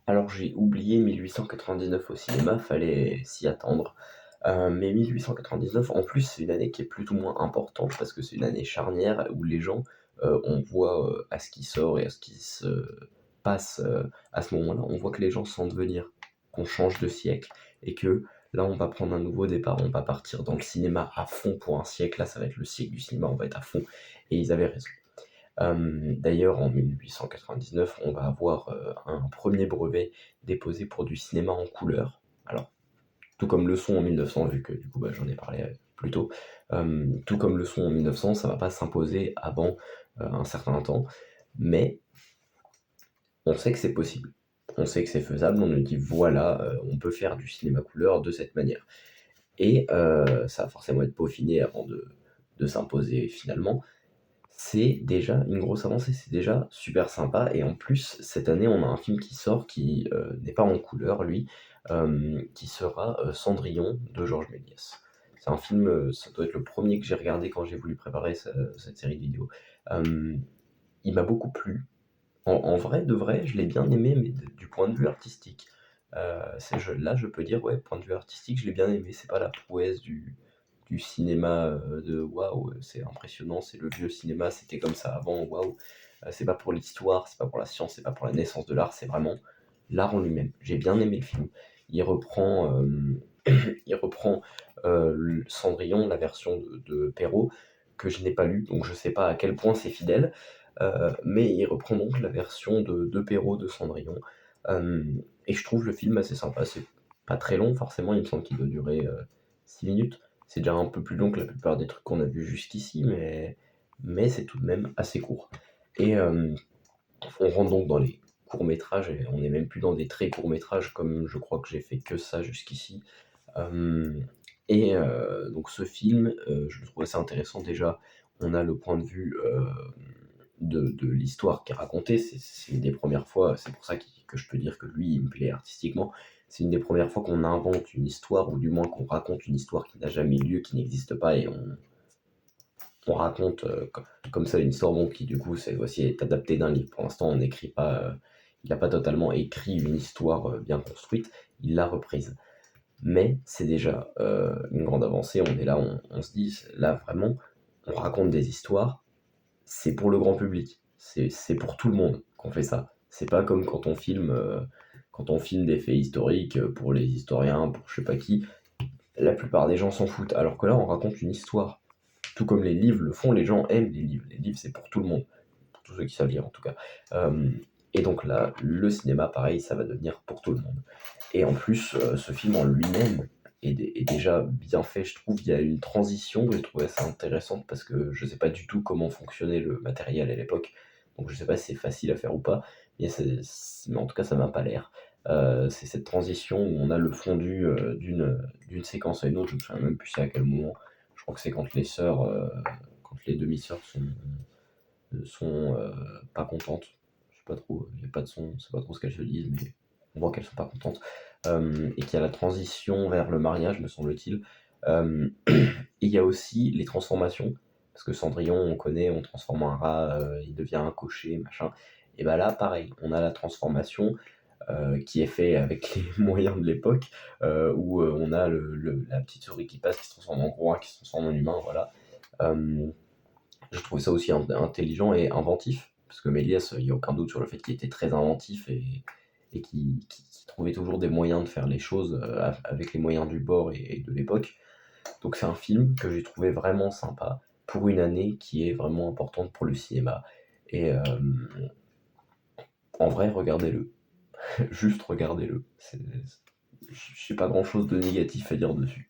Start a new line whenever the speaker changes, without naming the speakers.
Alors j'ai oublié 1899 au cinéma, fallait s'y attendre. Mais 1899, en plus, c'est une année qui est plus ou moins importante parce que c'est une année charnière où les gens, on voit, à ce qui sort et à ce qui se passe, à ce moment-là, on voit que les gens sentent venir qu'on change de siècle et que là, on va prendre un nouveau départ. On va partir dans le cinéma à fond pour un siècle. Là, ça va être le siècle du cinéma, on va être à fond et ils avaient raison. D'ailleurs, en 1899, on va avoir, un premier brevet déposé pour du cinéma en couleur. Alors, tout comme le son en 1900, vu que du coup, bah, j'en ai parlé, plus tôt, tout comme le son en 1900, ça va pas s'imposer avant, un certain temps, mais on sait que c'est possible. On sait que c'est faisable, on nous dit: «Voilà, on peut faire du cinéma couleur de cette manière» et ça va forcément être peaufiné avant de s'imposer finalement. C'est déjà une grosse avancée, c'est déjà super sympa et en plus, cette année, on a un film qui sort qui, n'est pas en couleur lui, qui sera, Cendrillon de Georges Méliès. C'est un film, ça doit être le premier que j'ai regardé quand j'ai voulu préparer cette série de vidéos. Hem, il m'a beaucoup plu. En vrai de vrai, je l'ai bien aimé, mais du point de vue artistique. Là, je peux dire, ouais, point de vue artistique, je l'ai bien aimé. C'est pas la prouesse du cinéma, de waouh, c'est impressionnant, c'est le vieux cinéma, c'était comme ça avant, waouh. C'est pas pour l'histoire, c'est pas pour la science, c'est pas pour la naissance de l'art, c'est vraiment l'art en lui-même. J'ai bien aimé le film. Il reprend, il reprend, Cendrillon, la version de Perrault, que je n'ai pas lu, donc je sais pas à quel point c'est fidèle. Mais il reprend donc la version de Perrault de Cendrillon. Et je trouve le film assez sympa. C'est pas très long, forcément, il me semble qu'il doit durer 6 minutes. C'est déjà un peu plus long que la plupart des trucs qu'on a vus jusqu'ici, mais c'est tout de même assez court. Et on rentre donc dans les courts-métrages, et on n'est même plus dans des très courts-métrages, comme je crois que j'ai fait que ça jusqu'ici. Euh, donc ce film, je le trouve assez intéressant. Déjà, on a le point de vue de l'histoire qui est racontée. C'est une des premières fois, c'est pour ça que je peux dire que lui, il me plaît artistiquement. C'est une des premières fois qu'on invente une histoire, ou du moins qu'on raconte une histoire qui n'a jamais eu lieu, qui n'existe pas, et on raconte comme ça une histoire bon, qui du coup c'est aussi est adaptée d'un livre. Pour l'instant, on n'écrit pas, il n'a pas totalement écrit une histoire bien construite, il l'a reprise. Mais c'est déjà une grande avancée. On est là, on se dit, là vraiment, on raconte des histoires, c'est pour le grand public, c'est pour tout le monde qu'on fait ça. C'est pas comme quand on filme des faits historiques pour les historiens, pour je sais pas qui, la plupart des gens s'en foutent. Alors que là, on raconte une histoire. Tout comme les livres le font, les gens aiment les livres. Les livres, c'est pour tout le monde, pour tous ceux qui savent lire en tout cas. Euh, et donc là, le cinéma, pareil, ça va devenir pour tout le monde. Et en plus, ce film en lui-même est déjà bien fait, je trouve. Il y a une transition que je trouvais assez intéressante parce que je sais pas du tout comment fonctionnait le matériel à l'époque. Donc je sais pas si c'est facile à faire ou pas, mais en tout cas, ça m'a pas l'air. C'est cette transition où on a le fondu d'une séquence à une autre, je me souviens même plus c'est à quel moment. Je crois que c'est quand les demi-sœurs sont pas contentes. Je sais pas trop, il n'y a pas de son, je sais pas trop ce qu'elles se disent, mais on voit qu'elles sont pas contentes. Et qu'il y a la transition vers le mariage, me semble-t-il. Et il y a aussi les transformations, parce que Cendrillon, on connaît, on transforme un rat, il devient un cocher, machin. Et bah là, pareil, on a la transformation qui est fait avec les moyens de l'époque, où on a la petite souris qui passe, qui se transforme en gros, qui se transforme en humain, voilà. Euh, je trouvais ça aussi intelligent et inventif, parce que Méliès, il n'y a aucun doute sur le fait qu'il était très inventif et qui trouvait toujours des moyens de faire les choses avec les moyens du bord et de l'époque. Donc c'est un film que j'ai trouvé vraiment sympa pour une année qui est vraiment importante pour le cinéma. Et en vrai, regardez-le. Juste regardez-le. J'ai pas grand chose de négatif à dire dessus.